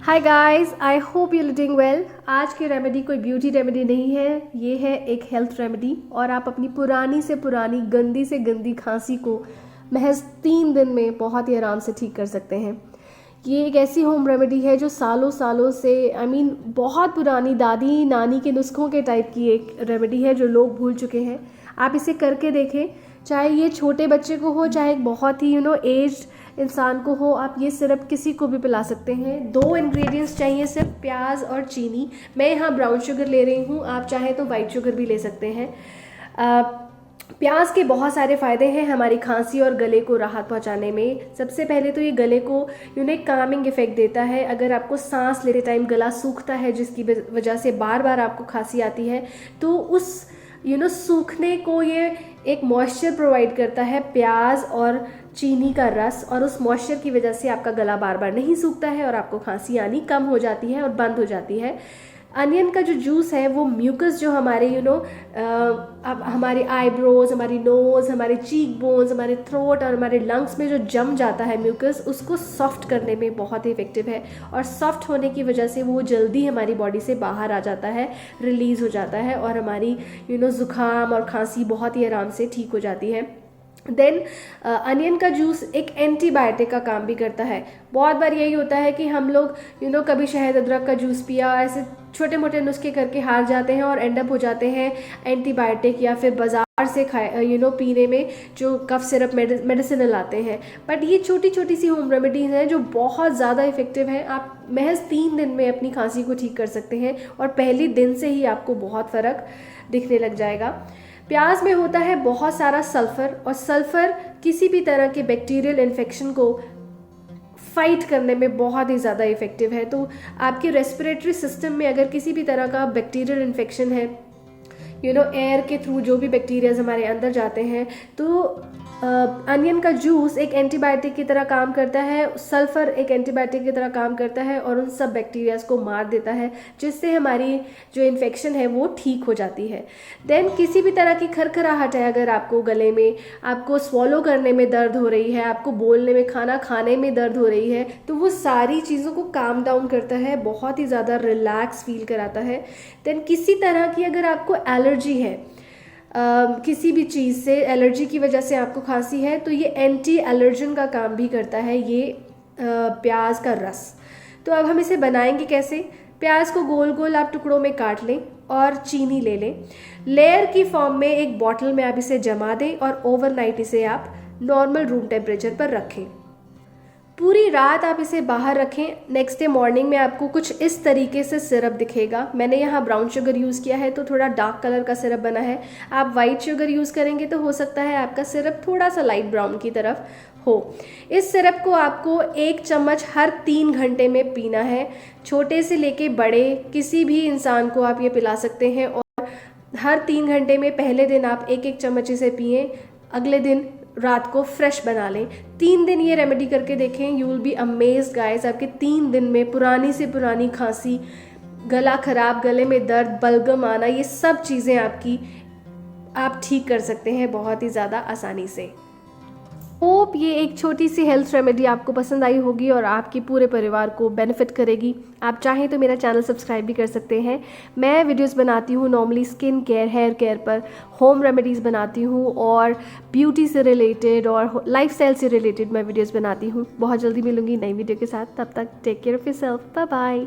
Hi guys, I hope you doing well. आज की remedy कोई ब्यूटी रेमेडी नहीं है, ये है एक हेल्थ रेमेडी और आप अपनी पुरानी से पुरानी गंदी से गंदी खांसी को महज 3 दिन में बहुत ही आराम से ठीक कर सकते हैं। ये एक ऐसी होम रेमेडी है जो सालों सालों से बहुत पुरानी दादी नानी के नुस्खों के टाइप की एक रेमेडी है जो लोग भूल चुके हैं। आप इसे करके देखें, चाहे ये छोटे बच्चे को हो चाहे एक बहुत ही एज्ड इंसान को हो, आप ये सिरप किसी को भी पिला सकते हैं। 2 इंग्रेडिएंट्स चाहिए, सिर्फ प्याज और चीनी। मैं यहाँ ब्राउन शुगर ले रही हूँ, आप चाहें तो वाइट शुगर भी ले सकते हैं। प्याज के बहुत सारे फ़ायदे हैं हमारी खांसी और गले को राहत पहुंचाने में। सबसे पहले तो ये गले को कामिंग इफेक्ट देता है। अगर आपको सांस लेते टाइम गला सूखता है जिसकी वजह से बार बार आपको खांसी आती है, तो उस सूखने को ये एक मॉइस्चर प्रोवाइड करता है, प्याज और चीनी का रस, और उस मॉइस्चर की वजह से आपका गला बार बार नहीं सूखता है और आपको खांसी आनी कम हो जाती है और बंद हो जाती है। अनियन का जो जूस है वो म्यूकस जो हमारे अब हमारे आईब्रोज, हमारी नोज़, हमारे चीक बोन्स, हमारे थ्रोट और हमारे लंग्स में जो जम जाता है म्यूकस, उसको सॉफ्ट करने में बहुत ही इफेक्टिव है। और सॉफ्ट होने की वजह से वो जल्दी हमारी बॉडी से बाहर आ जाता है, रिलीज़ हो जाता है और हमारी ज़ुकाम और खांसी बहुत ही आराम से ठीक हो जाती है। देन अनियन का जूस एक एंटीबायोटिक का काम भी करता है। बहुत बार यही होता है कि हम लोग कभी शहद अदरक का जूस पिया, ऐसे छोटे मोटे नुस्खे करके हार जाते हैं और एंड अप हो जाते हैं एंटीबायोटिक या फिर बाजार से पीने में जो कफ सिरप मेडिसिनल आते हैं। बट ये छोटी छोटी सी होम रेमेडीज़ हैं जो बहुत ज़्यादा इफेक्टिव हैं। आप महज 3 दिन में अपनी खांसी को ठीक कर सकते हैं और पहले दिन से ही आपको बहुत फ़र्क दिखने लग जाएगा। प्याज में होता है बहुत सारा सल्फ़र, और सल्फ़र किसी भी तरह के बैक्टीरियल इन्फेक्शन को फाइट करने में बहुत ही ज़्यादा इफ़ेक्टिव है। तो आपके रेस्पिरेटरी सिस्टम में अगर किसी भी तरह का बैक्टीरियल इन्फेक्शन है, एयर के थ्रू जो भी बैक्टीरियाज हमारे अंदर जाते हैं, तो अनियन का जूस एक एंटीबायोटिक की तरह काम करता है, सल्फ़र एक एंटीबायोटिक की तरह काम करता है और उन सब बैक्टीरियाज को मार देता है, जिससे हमारी जो इन्फेक्शन है वो ठीक हो जाती है। देन किसी भी तरह की खरखराहट है, अगर आपको गले में, आपको स्वॉलो करने में दर्द हो रही है, आपको बोलने में, खाना खाने में दर्द हो रही है, तो वो सारी चीज़ों को काम डाउन करता है, बहुत ही ज़्यादा रिलैक्स फील कराता है। देन किसी तरह की अगर आपको एलर्जी है, किसी भी चीज़ से एलर्जी की वजह से आपको खांसी है, तो ये एंटी एलर्जन का काम भी करता है ये प्याज का रस। तो अब हम इसे बनाएंगे कैसे। प्याज को गोल गोल आप टुकड़ों में काट लें और चीनी ले लें। लेयर की फॉर्म में एक बॉटल में आप इसे जमा दें और ओवरनाइट इसे आप नॉर्मल रूम टेम्परेचर पर रखें। पूरी रात आप इसे बाहर रखें। नेक्स्ट डे मॉर्निंग में आपको कुछ इस तरीके से सिरप दिखेगा। मैंने यहाँ ब्राउन शुगर यूज़ किया है तो थोड़ा डार्क कलर का सिरप बना है। आप वाइट शुगर यूज़ करेंगे तो हो सकता है आपका सिरप थोड़ा सा लाइट ब्राउन की तरफ हो। इस सिरप को आपको 1 चम्मच हर 3 घंटे में पीना है। छोटे से लेके बड़े किसी भी इंसान को आप ये पिला सकते हैं और हर 3 घंटे में पहले दिन आप 1-1 चम्मच इसे पिएँ, अगले दिन रात को फ्रेश बना लें। 3 दिन ये रेमेडी करके देखें, you will be amazed guys. आपके 3 दिन में पुरानी से पुरानी खांसी, गला खराब, गले में दर्द, बलगम आना, ये सब चीज़ें आप ठीक कर सकते हैं बहुत ही ज़्यादा आसानी से। होप ये एक छोटी सी हेल्थ रेमेडी आपको पसंद आई होगी और आपके पूरे परिवार को बेनिफिट करेगी। आप चाहें तो मेरा चैनल सब्सक्राइब भी कर सकते हैं। मैं वीडियोस बनाती हूँ normally skin care, hair care पर, होम रेमेडीज़ बनाती हूँ और ब्यूटी से रिलेटेड और लाइफस्टाइल से रिलेटेड मैं वीडियोज़ बनाती हूँ। बहुत जल्दी मिलूंगी नई वीडियो के साथ, तब तक take care of yourself, bye bye.